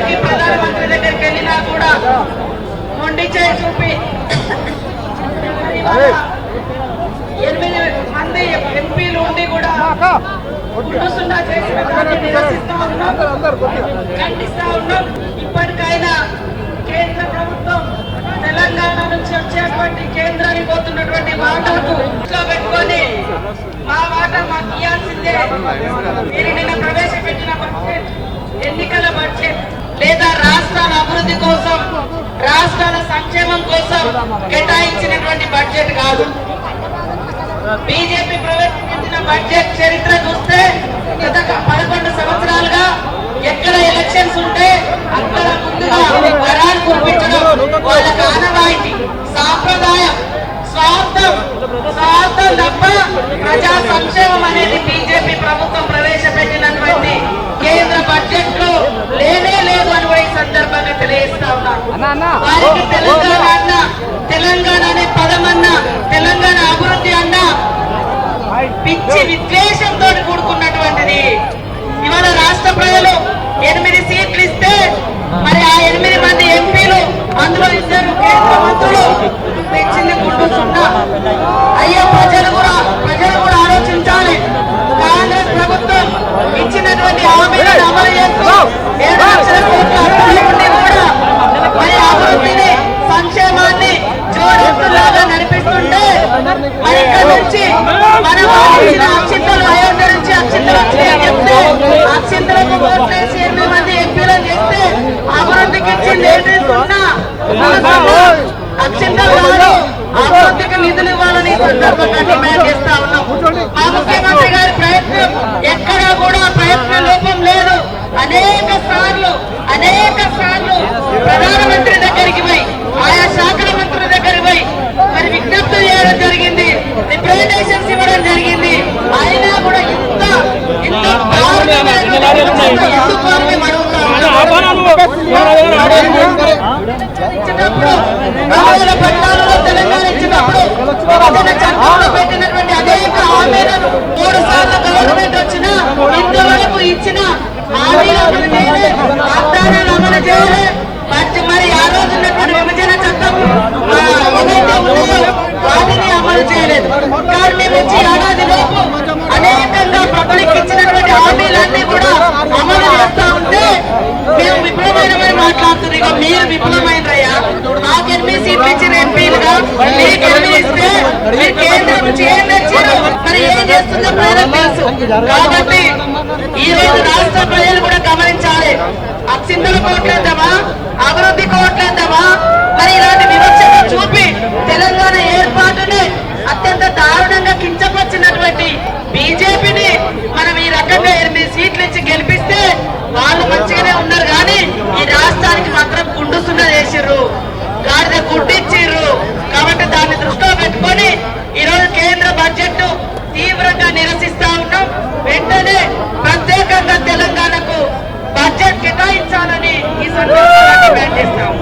దగ్గరికి ప్రధానమంత్రి దగ్గరికి వెళ్ళినా కూడా మొండి చేయి చూపి 8 మంది ఎంపీలు ఉండి కూడా ఖండిస్తా ఉన్నాం. ఇప్పటికైనా కేంద్ర ప్రభుత్వం తెలంగాణ నుంచి వచ్చేటువంటి కేంద్రానికి పోతున్నటువంటి మాటలకు ఇంట్లో పెట్టుకొని మా మాట మాకు ఇవ్వాల్సిందే. మీరు నిన్న ప్రవేశపెట్టిన బడ్జెట్ ఎన్నికల బడ్జెట్ లేదా రాష్ట్రాల అభివృద్ధి కోసం రాష్ట్రాల సంక్షేమం కోసం కేటాయించినటువంటి బడ్జెట్ కాదు. బీజేపీ ప్రవేశపెట్టిన బడ్జెట్ చరిత్ర చూస్తే గత 11 సంవత్సరాలుగా ఎక్కడ ఎలక్షన్స్ ఉంటే అక్కడ ముందుగా వరాలు కురిపించడం వాళ్ళకి ఆనవాయితీ, సాంప్రదాయం. స్వార్థం తప్ప ప్రజా సంక్షేమం అనేది బీజేపీ ప్రభుత్వం ప్రవేశపెట్టినటువంటి కేంద్ర బడ్జెట్ లో లేనే లేదు అని ఈ సందర్భంగా తెలియజేస్తా ఉన్నాను. వారికి తెలంగాణ అన్న, తెలంగాణ అనే పదం అన్న, తెలంగాణ అభివృద్ధి అన్న పిచ్చి విద్వేషంతో కూడుకున్నటువంటిది. ఇవాళ రాష్ట్ర ప్రజలు 8 సీట్లు ఇస్తే మరి ఆ 8 మంది ఎంపీలు, అందులో 2 కేంద్ర మంత్రులు తెచ్చింది గుండు సున్నా. అయ్యో ప్రజలు కూడా ఆలోచించాలి. కాంగ్రెస్ ప్రభుత్వం ఇచ్చినటువంటి హామీలను అమలు చేస్తూ 7 లక్షల కోట్ల అప్పులు ఉండి కూడా మరి అభివృద్ధిని, సంక్షేమాన్ని జోడెత్తులాగా నడిపిస్తుంటే మరి ఇక్కడ నుంచి మనం అక్షింతలు అయోధ్య నుంచి అక్షింతలు వచ్చాయని చెప్తే అక్షింతలకు ఓట్లేసి 8 మంది ఎంపీలను చేస్తే అభివృద్ధికి ఇచ్చింది ఏంటంటున్నా అక్షింతలు కాదు, అభివృద్ధికి నిధులు ఇవ్వాలని సందర్భంగా డిమాండ్ చేస్తా ఉన్నాం. మా ముఖ్యమంత్రి గారి ప్రయత్నం ఎక్కడా కూడా ప్రయత్న లోపం లేదు. అనేక సార్లు ప్రధానమంత్రి దగ్గరికి పోయి, ఆయా శాఖల మంత్రుల దగ్గరికి పోయి మరి విజ్ఞప్తి చేయడం జరిగింది, రిప్రజెంటేషన్స్ ఇవ్వడం జరిగింది. అయినా కూడా ఇంత ఇచ్చినప్పుడు 2014లో తెలంగాణ ఇచ్చినప్పుడు పెట్టినటువంటి అనేక హామీలను 3 సార్లు గవర్నమెంట్ వచ్చినా ఇంతవరకు ఇచ్చిన హామీలు అమలు చేయలే, వాగ్దానాలు అమలు చేయలే. మరి ఆ రోజు ఉన్నటువంటి విభజన చట్టం ఏదైతే ఉన్నాయో వాటిని అమలు చేయలేదు. కానీ నుంచి ఏడాది లోపు అనేకంగా పబ్లిక్ ఇచ్చినటువంటి హామీలన్నీ కూడా అమలు చేస్తా ఉంటే మేము విఫలమైనమని మాట్లాడుతున్నాం. ఇక మీరు విఫలమైనయ్యా, మాకు 8 సీట్లు ఇచ్చిన ఎంపీలుగా మీకు 8 ఇస్తే మీరు కేంద్రం నుంచి ఏం తెచ్చారు, మరి ఏం చేస్తుందో ప్రజలకు తెలుసు. కాబట్టి ఈ రోజు రాష్ట్ర ప్రజలు కూడా గమనించాలి. అక్షింతల కోట్లేద్దామా,